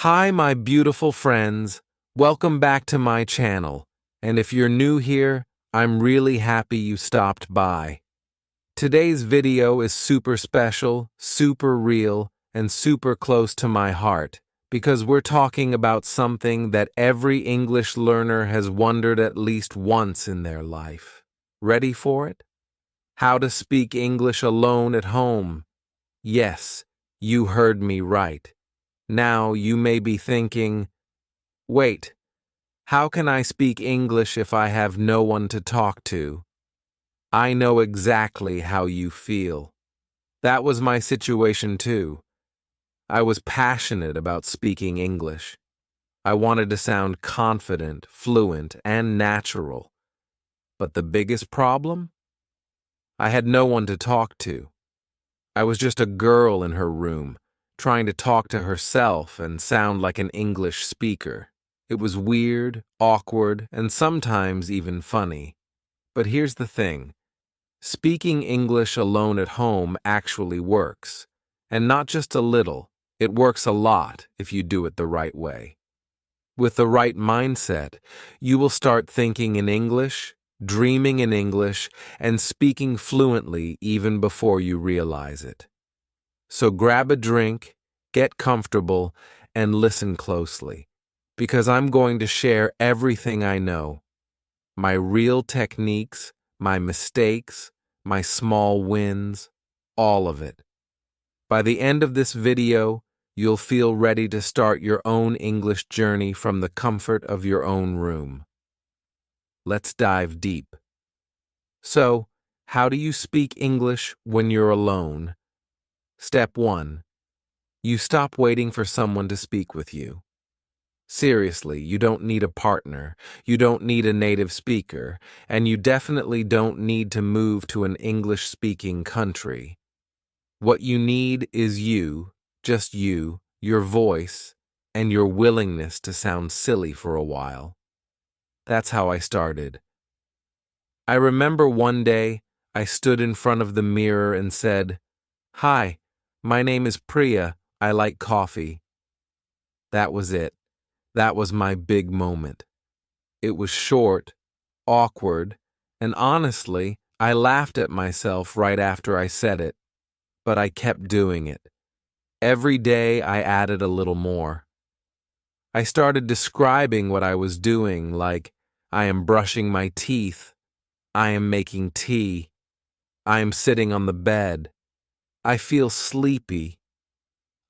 Hi, my beautiful friends. Welcome back to my channel. And if you're new here, I'm really happy you stopped by. Today's video is super special, super real, and super close to my heart because we're talking about something that every English learner has wondered at least once in their life. Ready for it? How to speak English alone at home. Yes, you heard me right. Now you may be thinking, wait, how can I speak English if I have no one to talk to? I know exactly how you feel. That was my situation too. I was passionate about speaking English. I wanted to sound confident, fluent, and natural. But the biggest problem? I had no one to talk to. I was just a girl in her room, trying to talk to herself and sound like an English speaker. It was weird, awkward, and sometimes even funny. But here's the thing. Speaking English alone at home actually works. And not just a little, it works a lot if you do it the right way. With the right mindset, you will start thinking in English, dreaming in English, and speaking fluently even before you realize it. So grab a drink, get comfortable, and listen closely, because I'm going to share everything I know. My real techniques, my mistakes, my small wins, all of it. By the end of this video, you'll feel ready to start your own English journey from the comfort of your own room. Let's dive deep. So, how do you speak English when you're alone? Step 1. You stop waiting for someone to speak with you. Seriously, you don't need a partner, you don't need a native speaker, and you definitely don't need to move to an English-speaking country. What you need is you, just you, your voice, and your willingness to sound silly for a while. That's how I started. I remember one day I stood in front of the mirror and said, "Hi, my name is Priya. I like coffee." That was it. That was my big moment. It was short, awkward, and honestly, I laughed at myself right after I said it. But I kept doing it. Every day I added a little more. I started describing what I was doing, like, I am brushing my teeth, I am making tea, I am sitting on the bed, I feel sleepy,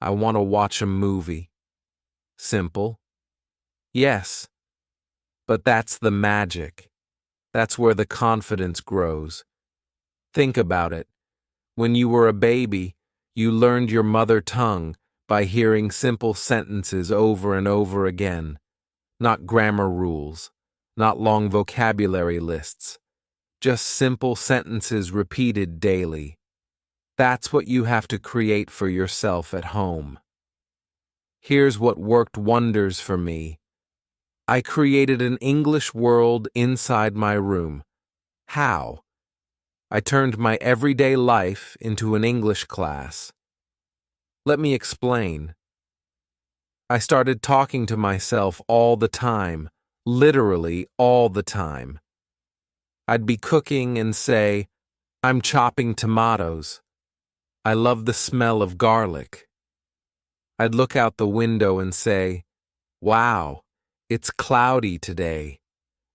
I want to watch a movie. Simple. Yes, but that's the magic. That's where the confidence grows. Think about it. When you were a baby, you learned your mother tongue by hearing simple sentences over and over again. Not grammar rules, not long vocabulary lists, just simple sentences repeated daily. That's what you have to create for yourself at home. Here's what worked wonders for me. I created an English world inside my room. How? I turned my everyday life into an English class. Let me explain. I started talking to myself all the time, literally all the time. I'd be cooking and say, "I'm chopping tomatoes. I love the smell of garlic." I'd look out the window and say, "Wow, it's cloudy today.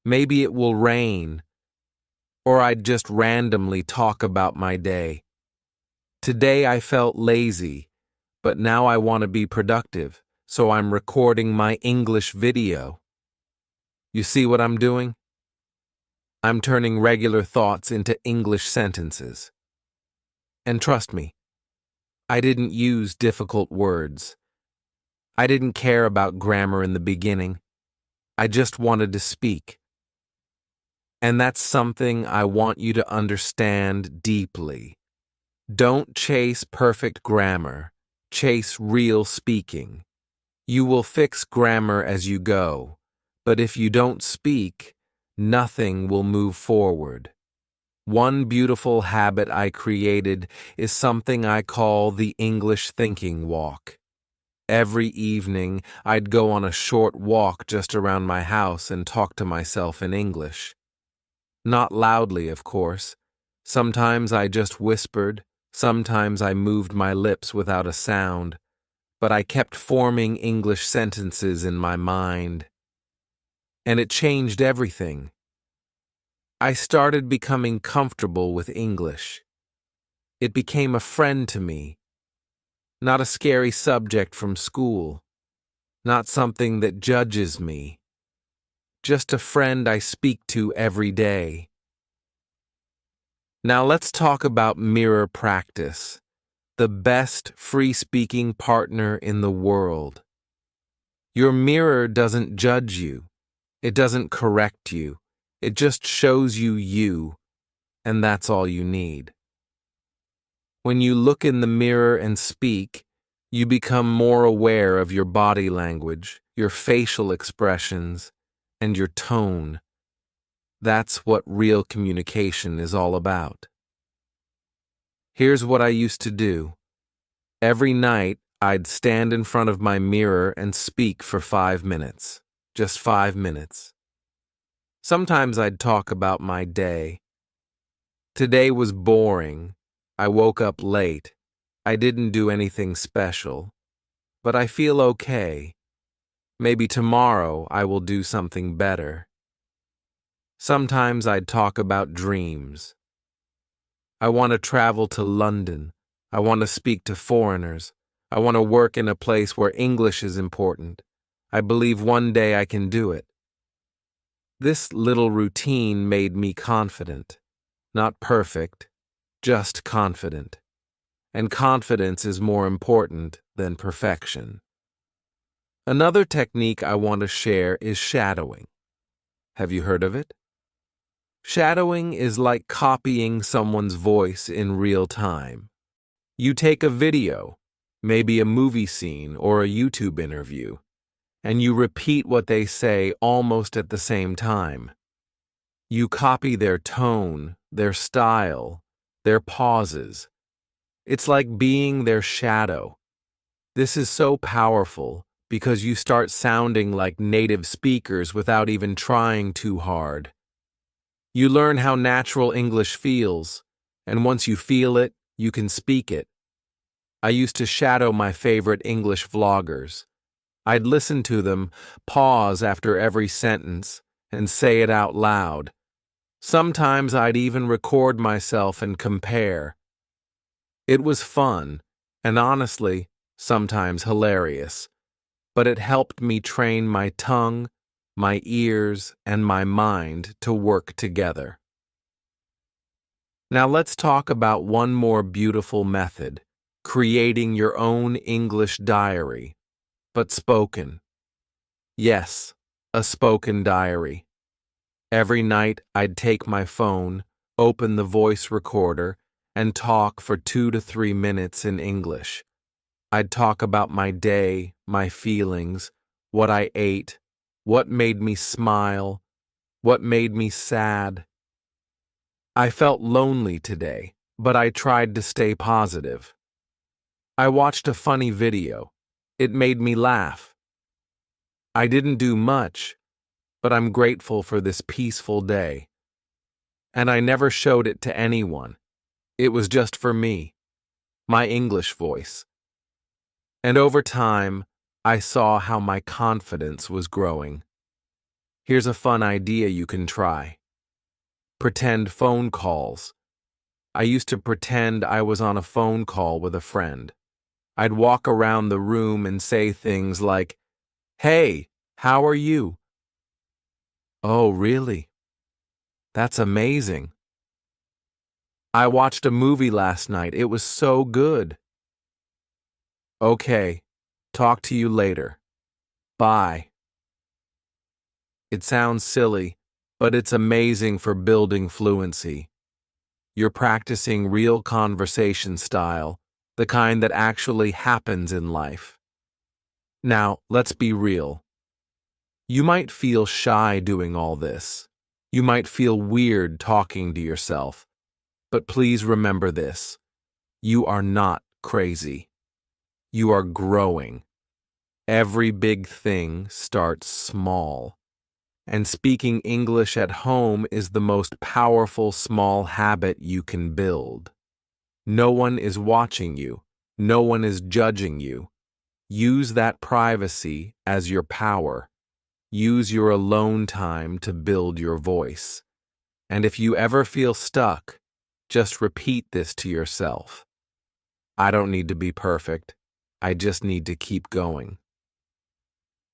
Maybe it will rain." Or I'd just randomly talk about my day. Today I felt lazy, but now I want to be productive, so I'm recording my English video. You see what I'm doing? I'm turning regular thoughts into English sentences. And trust me, I didn't use difficult words. I didn't care about grammar in the beginning. I just wanted to speak. And that's something I want you to understand deeply. Don't chase perfect grammar. Chase real speaking. You will fix grammar as you go, but if you don't speak, nothing will move forward. One beautiful habit I created is something I call the English thinking walk. Every evening, I'd go on a short walk just around my house and talk to myself in English. Not loudly, of course. Sometimes I just whispered, sometimes I moved my lips without a sound, but I kept forming English sentences in my mind. And it changed everything. I started becoming comfortable with English. It became a friend to me, not a scary subject from school, not something that judges me, just a friend I speak to every day. Now let's talk about mirror practice, the best free-speaking partner in the world. Your mirror doesn't judge you. It doesn't correct you. It just shows you you, and that's all you need. When you look in the mirror and speak, you become more aware of your body language, your facial expressions, and your tone. That's what real communication is all about. Here's what I used to do. Every night, I'd stand in front of my mirror and speak for 5 minutes. Just 5 minutes. Sometimes I'd talk about my day. Today was boring. I woke up late. I didn't do anything special. But I feel okay. Maybe tomorrow I will do something better. Sometimes I'd talk about dreams. I want to travel to London. I want to speak to foreigners. I want to work in a place where English is important. I believe one day I can do it. This little routine made me confident. Not perfect, just confident. And confidence is more important than perfection. Another technique I want to share is shadowing. Have you heard of it? Shadowing is like copying someone's voice in real time. You take a video, maybe a movie scene or a YouTube interview, and you repeat what they say almost at the same time. You copy their tone, their style, their pauses. It's like being their shadow. This is so powerful because you start sounding like native speakers without even trying too hard. You learn how natural English feels, and once you feel it, you can speak it. I used to shadow my favorite English vloggers. I'd listen to them, pause after every sentence, and say it out loud. Sometimes I'd even record myself and compare. It was fun, and honestly, sometimes hilarious, but it helped me train my tongue, my ears, and my mind to work together. Now let's talk about one more beautiful method, creating your own English diary, but spoken. Yes, a spoken diary. Every night I'd take my phone, open the voice recorder, and talk for 2 to 3 minutes in English. I'd talk about my day, my feelings, what I ate, what made me smile, what made me sad. I felt lonely today, but I tried to stay positive. I watched a funny video. It made me laugh. I didn't do much, but I'm grateful for this peaceful day. And I never showed it to anyone. It was just for me, my English voice. And over time, I saw how my confidence was growing. Here's a fun idea you can try. Pretend phone calls. I used to pretend I was on a phone call with a friend. I'd walk around the room and say things like, "Hey, how are you?" "Oh, really? That's amazing." "I watched a movie last night. It was so good." "Okay, talk to you later. Bye." It sounds silly, but it's amazing for building fluency. You're practicing real conversation style, the kind that actually happens in life. Now, let's be real. You might feel shy doing all this. You might feel weird talking to yourself. But please remember this. You are not crazy. You are growing. Every big thing starts small. And speaking English at home is the most powerful small habit you can build. No one is watching you. No one is judging you. Use that privacy as your power. Use your alone time to build your voice. And if you ever feel stuck, just repeat this to yourself. I don't need to be perfect. I just need to keep going.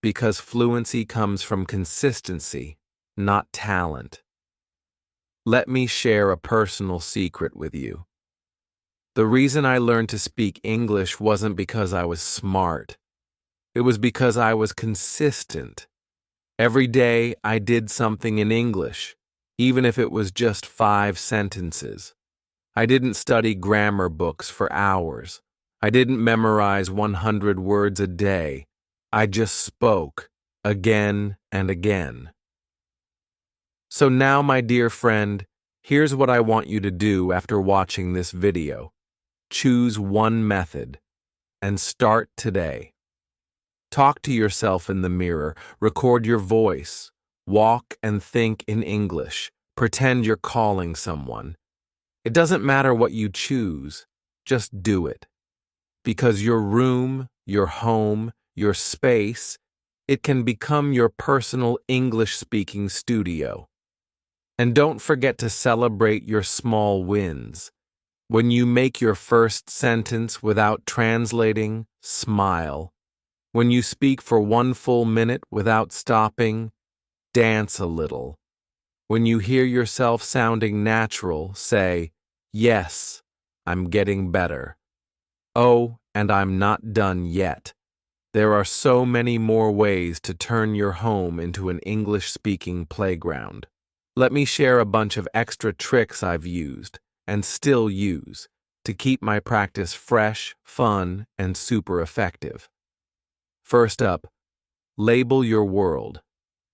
Because fluency comes from consistency, not talent. Let me share a personal secret with you. The reason I learned to speak English wasn't because I was smart. It was because I was consistent. Every day I did something in English, even if it was just 5 sentences. I didn't study grammar books for hours. I didn't memorize 100 words a day. I just spoke again and again. So now, my dear friend, here's what I want you to do after watching this video. Choose one method and start today. Talk to yourself in the mirror, record your voice, walk and think in English, pretend you're calling someone. It doesn't matter what you choose, just do it. Because your room, your home, your space, it can become your personal English-speaking studio. And don't forget to celebrate your small wins. When you make your first sentence without translating, smile. When you speak for 1 full minute without stopping, dance a little. When you hear yourself sounding natural, say, "Yes, I'm getting better. Oh, and I'm not done yet." There are so many more ways to turn your home into an English-speaking playground. Let me share a bunch of extra tricks I've used, and still use, to keep my practice fresh, fun, and super effective. First up, label your world.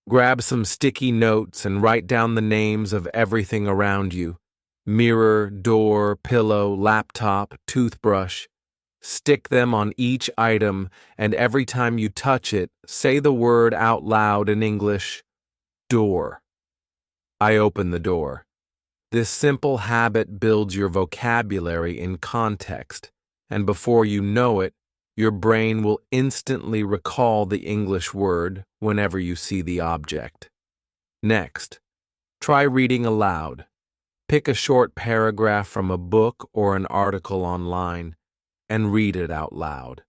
Grab some sticky notes and write down the names of everything around you. Mirror, door, pillow, laptop, toothbrush. Stick them on each item, and every time you touch it, say the word out loud in English, door. I open the door. This simple habit builds your vocabulary in context, and before you know it, your brain will instantly recall the English word whenever you see the object. Next, try reading aloud. Pick a short paragraph from a book or an article online and read it out loud.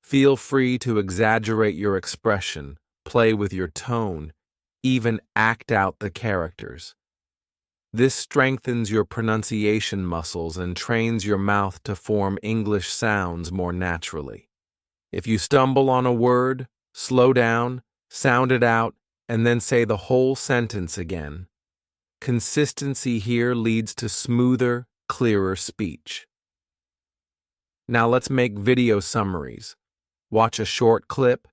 Feel free to exaggerate your expression, play with your tone, even act out the characters. This strengthens your pronunciation muscles and trains your mouth to form English sounds more naturally. If you stumble on a word, slow down, sound it out, and then say the whole sentence again. Consistency here leads to smoother, clearer speech. Now let's make video summaries. Watch a short clip,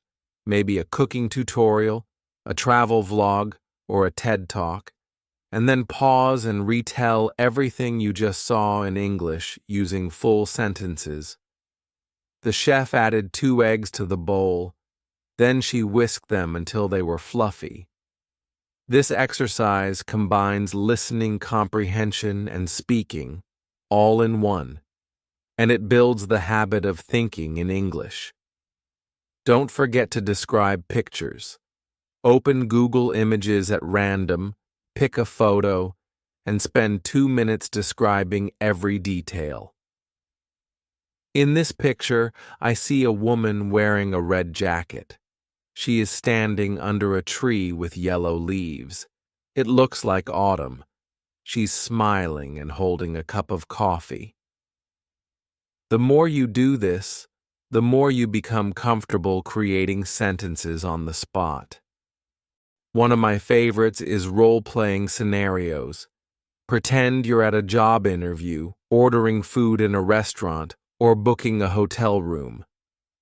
maybe a cooking tutorial, a travel vlog, or a TED Talk, and then pause and retell everything you just saw in English using full sentences. The chef added 2 eggs to the bowl. Then she whisked them until they were fluffy. This exercise combines listening comprehension and speaking, all in one, and it builds the habit of thinking in English. Don't forget to describe pictures. Open Google Images at random, pick a photo, and spend 2 minutes describing every detail. In this picture, I see a woman wearing a red jacket. She is standing under a tree with yellow leaves. It looks like autumn. She's smiling and holding a cup of coffee. The more you do this, the more you become comfortable creating sentences on the spot. One of my favorites is role-playing scenarios. Pretend you're at a job interview, ordering food in a restaurant, or booking a hotel room.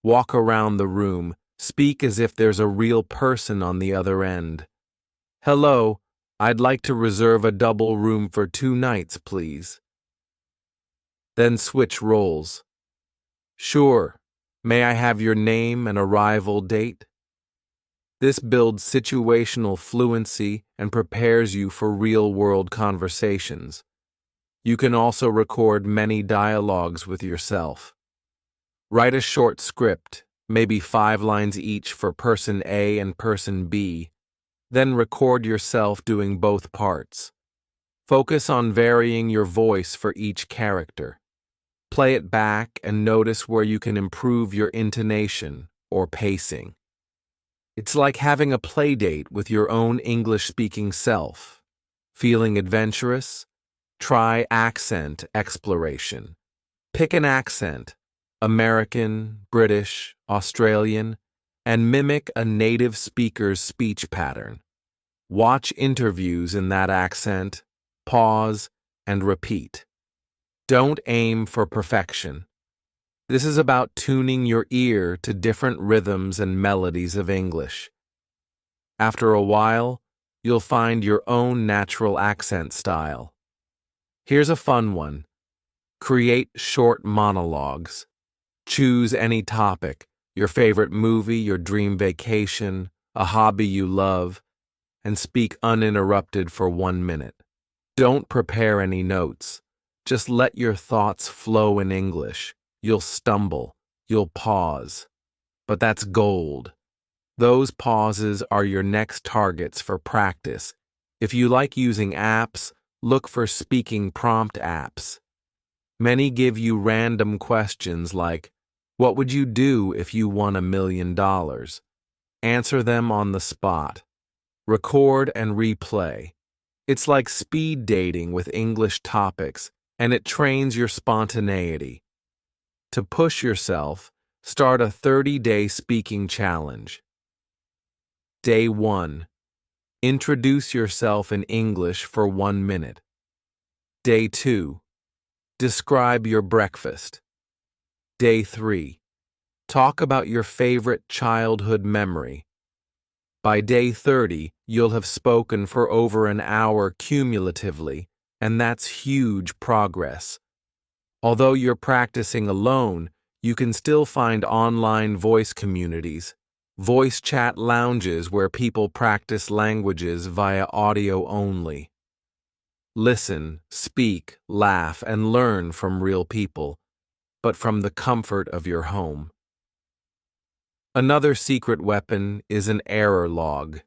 Walk around the room, speak as if there's a real person on the other end. "Hello, I'd like to reserve a double room for 2 nights, please." Then switch roles. "Sure, May I have your name and arrival date? This builds situational fluency and prepares you for real-world conversations. You can also record many dialogues with yourself. Write a short script, maybe 5 lines each for person A and person B, then record yourself doing both parts. Focus on varying your voice for each character. Play it back and notice where you can improve your intonation or pacing. It's like having a play date with your own English-speaking self. Feeling adventurous? Try accent exploration. Pick an accent, American, British, Australian, and mimic a native speaker's speech pattern. Watch interviews in that accent, pause, and repeat. Don't aim for perfection. This is about tuning your ear to different rhythms and melodies of English. After a while, you'll find your own natural accent style. Here's a fun one. Create short monologues. Choose any topic, your favorite movie, your dream vacation, a hobby you love, and speak uninterrupted for 1 minute. Don't prepare any notes. Just let your thoughts flow in English. You'll stumble, you'll pause. But that's gold. Those pauses are your next targets for practice. If you like using apps, look for speaking prompt apps. Many give you random questions like, what would you do if you won $1 million? Answer them on the spot. Record and replay. It's like speed dating with English topics, and it trains your spontaneity. To push yourself, start a 30-day speaking challenge. Day 1. Introduce yourself in English for 1 minute. Day 2. Describe your breakfast. Day 3. Talk about your favorite childhood memory. By day 30, you'll have spoken for over an hour cumulatively, and that's huge progress. Although you're practicing alone, you can still find online voice communities, voice chat lounges where people practice languages via audio only. Listen, speak, laugh, and learn from real people, but from the comfort of your home. Another secret weapon is an error log.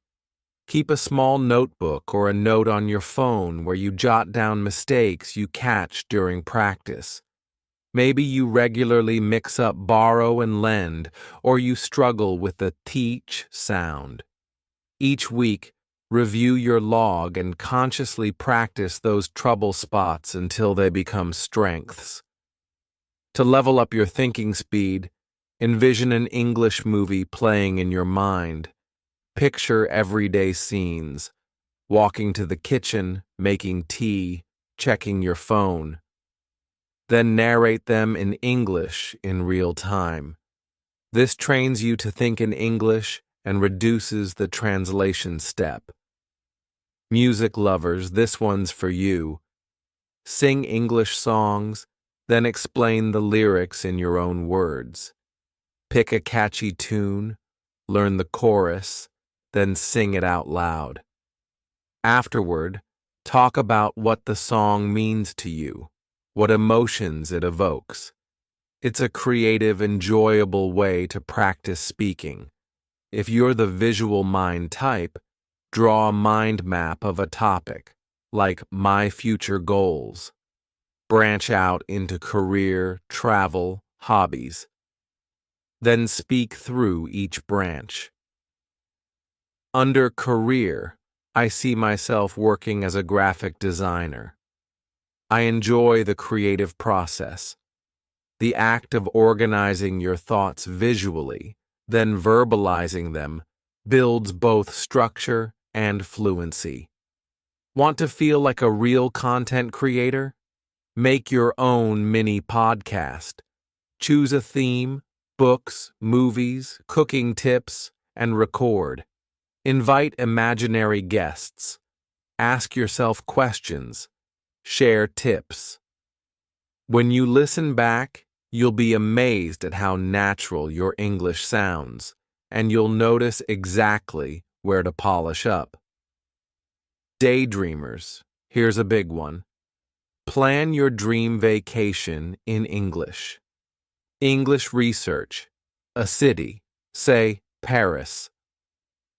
Keep a small notebook or a note on your phone where you jot down mistakes you catch during practice. Maybe you regularly mix up borrow and lend, or you struggle with the teach sound. Each week, review your log and consciously practice those trouble spots until they become strengths. To level up your thinking speed, envision an English movie playing in your mind. Picture everyday scenes, walking to the kitchen, making tea, checking your phone. Then narrate them in English in real time. This trains you to think in English and reduces the translation step. Music lovers, this one's for you. Sing English songs, then explain the lyrics in your own words. Pick a catchy tune, learn the chorus, then sing it out loud. Afterward, talk about what the song means to you, what emotions it evokes. It's a creative, enjoyable way to practice speaking. If you're the visual mind type, draw a mind map of a topic, like my future goals. Branch out into career, travel, hobbies. Then speak through each branch. Under career, I see myself working as a graphic designer. I enjoy the creative process. The act of organizing your thoughts visually, then verbalizing them, builds both structure and fluency. Want to feel like a real content creator? Make your own mini podcast. Choose a theme, books, movies, cooking tips, and record. Invite imaginary guests. Ask yourself questions. Share tips. When you listen back, You'll be amazed at how natural your English sounds, and you'll notice exactly where to polish up. Daydreamers, here's a big one. Plan your dream vacation in English. English research, a city, say Paris.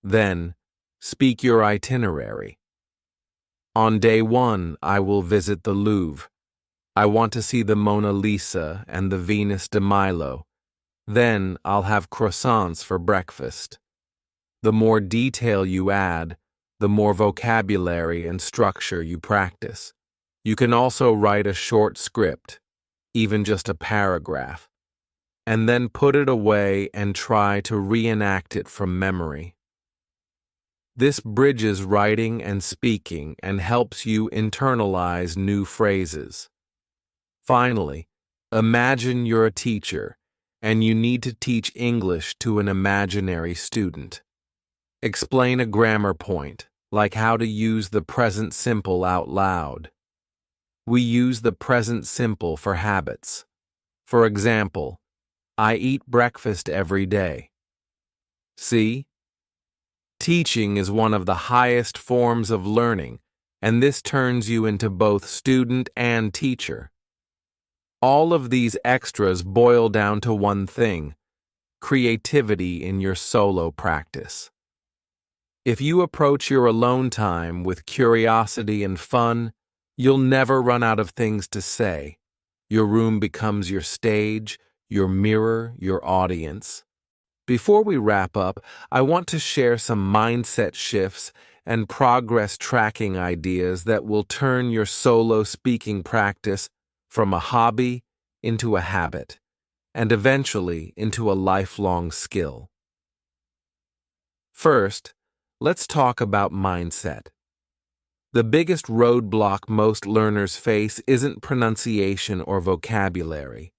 Then, speak your itinerary. On day 1, I will visit the Louvre. I want to see the Mona Lisa and the Venus de Milo. Then I'll have croissants for breakfast. The more detail you add, the more vocabulary and structure you practice. You can also write a short script, even just a paragraph, and then put it away and try to reenact it from memory. This bridges writing and speaking and helps you internalize new phrases. Finally, imagine you're a teacher and you need to teach English to an imaginary student. Explain a grammar point, like how to use the present simple out loud. We use the present simple for habits. For example, I eat breakfast every day. See? Teaching is one of the highest forms of learning, and this turns you into both student and teacher. All of these extras boil down to one thing: creativity in your solo practice. If you approach your alone time with curiosity and fun, you'll never run out of things to say. Your room becomes your stage, your mirror, your audience. Before we wrap up, I want to share some mindset shifts and progress tracking ideas that will turn your solo speaking practice from a hobby into a habit, and eventually into a lifelong skill. First, let's talk about mindset. The biggest roadblock most learners face isn't pronunciation or vocabulary.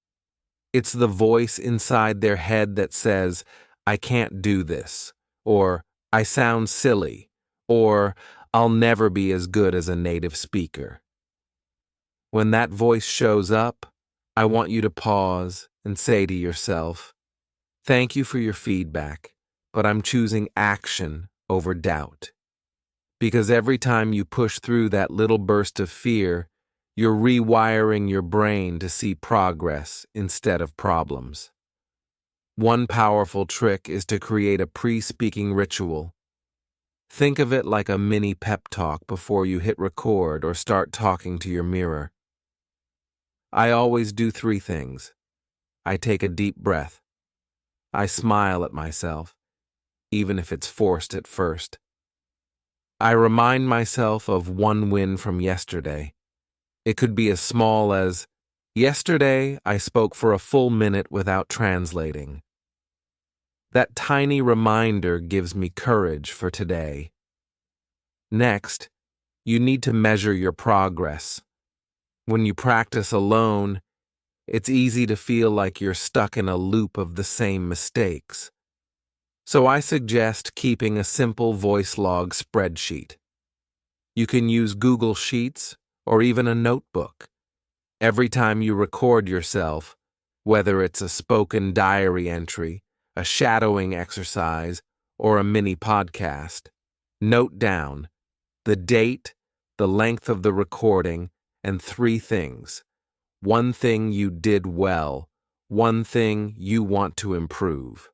It's the voice inside their head that says, "I can't do this," or "I sound silly," or "I'll never be as good as a native speaker." When that voice shows up, I want you to pause and say to yourself, "Thank you for your feedback, but I'm choosing action over doubt." Because every time you push through that little burst of fear, you're rewiring your brain to see progress instead of problems. One powerful trick is to create a pre-speaking ritual. Think of it like a mini pep talk before you hit record or start talking to your mirror. I always do 3 things. I take a deep breath. I smile at myself, even if it's forced at first. I remind myself of one win from yesterday. It could be as small as, "Yesterday, I spoke for a full minute without translating." That tiny reminder gives me courage for today. Next, you need to measure your progress. When you practice alone, it's easy to feel like you're stuck in a loop of the same mistakes. So I suggest keeping a simple voice log spreadsheet. You can use Google Sheets or even a notebook. Every time you record yourself, whether it's a spoken diary entry, a shadowing exercise, or a mini podcast, note down the date, the length of the recording, and 3 things. 1 thing you did well, 1 thing you want to improve.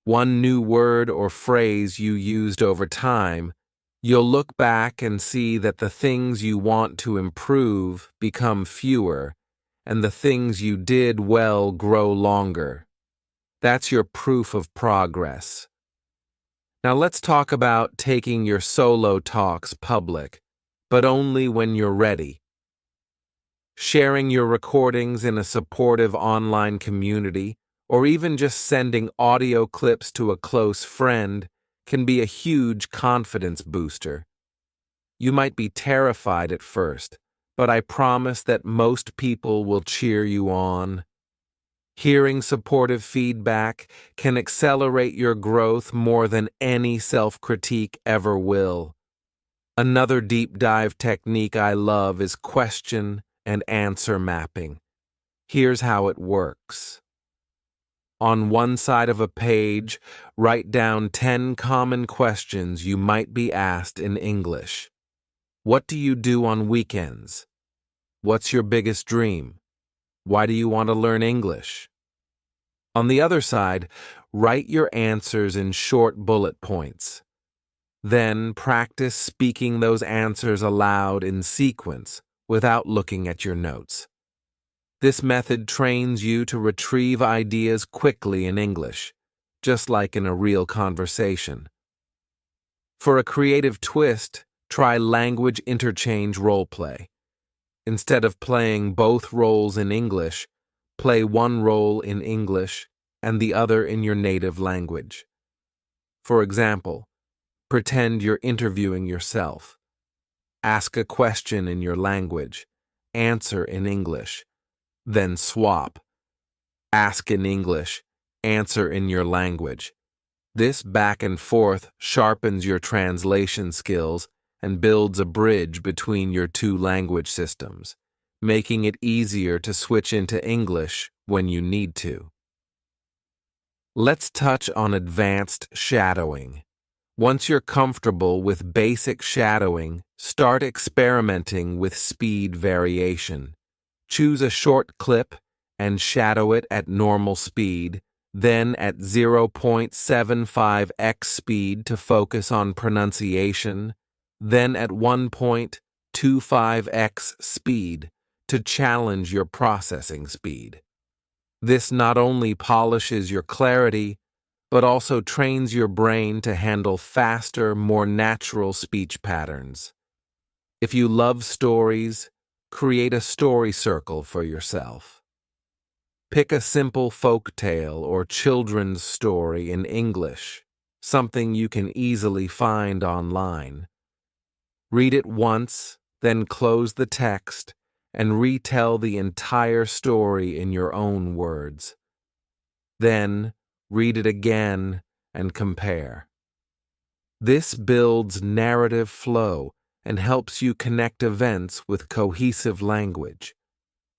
1 new word or phrase you used over time. You'll look back and see that the things you want to improve become fewer, and the things you did well grow longer. That's your proof of progress. Now let's talk about taking your solo talks public, but only when you're ready. Sharing your recordings in a supportive online community, or even just sending audio clips to a close friend, can be a huge confidence booster. You might be terrified at first, but I promise that most people will cheer you on. Hearing supportive feedback can accelerate your growth more than any self-critique ever will. Another deep dive technique I love is question and answer mapping. Here's how it works. On one side of a page, write down 10 common questions you might be asked in English. What do you do on weekends? What's your biggest dream? Why do you want to learn English? On the other side, write your answers in short bullet points. Then practice speaking those answers aloud in sequence without looking at your notes. This method trains you to retrieve ideas quickly in English, just like in a real conversation. For a creative twist, try language interchange roleplay. Instead of playing both roles in English, play one role in English and the other in your native language. For example, pretend you're interviewing yourself. Ask a question in your language, answer in English, then swap. Ask in English, answer in your language. This back and forth sharpens your translation skills and builds a bridge between your two language systems, making it easier to switch into English when you need to. Let's touch on advanced shadowing. Once you're comfortable with basic shadowing, start experimenting with speed variation. Choose a short clip and shadow it at normal speed, then at 0.75x speed to focus on pronunciation, then at 1.25x speed to challenge your processing speed. This not only polishes your clarity, but also trains your brain to handle faster, more natural speech patterns. If you love stories, create a story circle for yourself. Pick a simple folk tale or children's story in English, something you can easily find online. Read it once, then close the text and retell the entire story in your own words. Then, read it again and compare. This builds narrative flow and helps you connect events with cohesive language.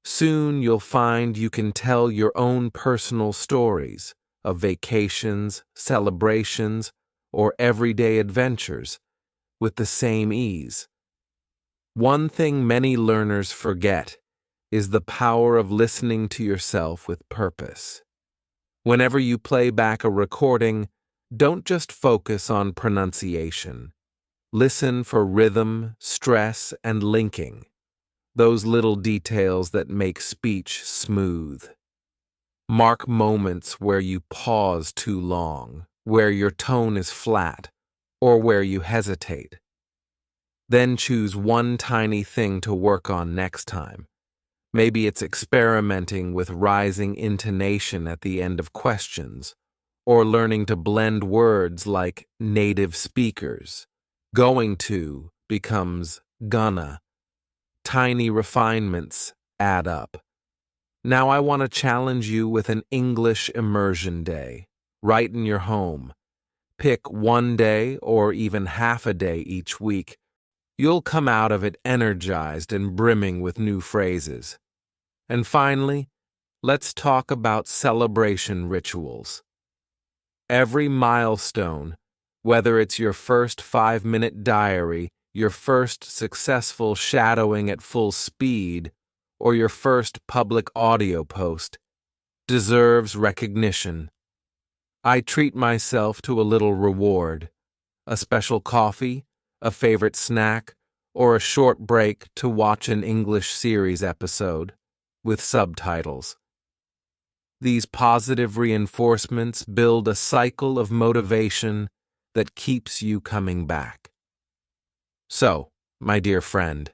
Soon you'll find you can tell your own personal stories of vacations, celebrations, or everyday adventures with the same ease. One thing many learners forget is the power of listening to yourself with purpose. Whenever you play back a recording, don't just focus on pronunciation. Listen for rhythm, stress, and linking, those little details that make speech smooth. Mark moments where you pause too long, where your tone is flat, or where you hesitate. Then choose one tiny thing to work on next time. Maybe it's experimenting with rising intonation at the end of questions, or learning to blend words like native speakers. Going to becomes gonna. Tiny refinements add up. Now I want to challenge you with an English immersion day, right in your home. Pick one day or even half a day each week. You'll come out of it energized and brimming with new phrases. And finally, let's talk about celebration rituals. Every milestone, whether it's your first 5-minute diary, your first successful shadowing at full speed, or your first public audio post, deserves recognition. I treat myself to a little reward, a special coffee, a favorite snack, or a short break to watch an English series episode with subtitles. These positive reinforcements build a cycle of motivation that keeps you coming back. So, my dear friend,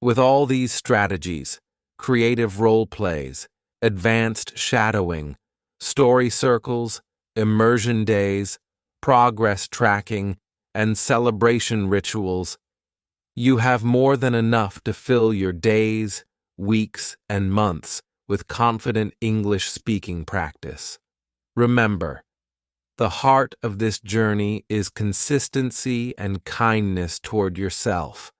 with all these strategies, creative role plays, advanced shadowing, story circles, immersion days, progress tracking, and celebration rituals, you have more than enough to fill your days, weeks, and months with confident English speaking practice. Remember, the heart of this journey is consistency and kindness toward yourself.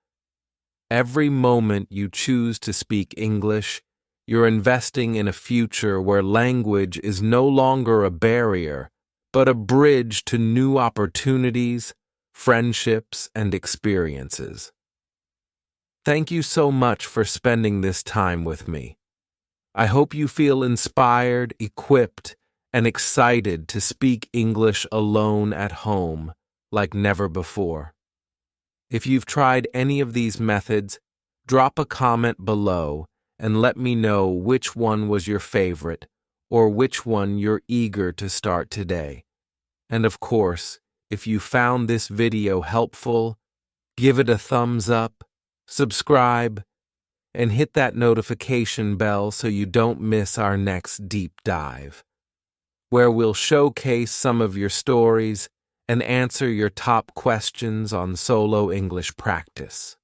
Every moment you choose to speak English You're investing in a future where language is no longer a barrier, but a bridge to new opportunities, friendships, and experiences. Thank you so much for spending this time with me. I hope you feel inspired, equipped, and excited to speak English alone at home like never before. If you've tried any of these methods, drop a comment below and let me know which one was your favorite or which one you're eager to start today. And of course, if you found this video helpful, give it a thumbs up, subscribe, and hit that notification bell so you don't miss our next deep dive, where we'll showcase some of your stories and answer your top questions on solo English practice.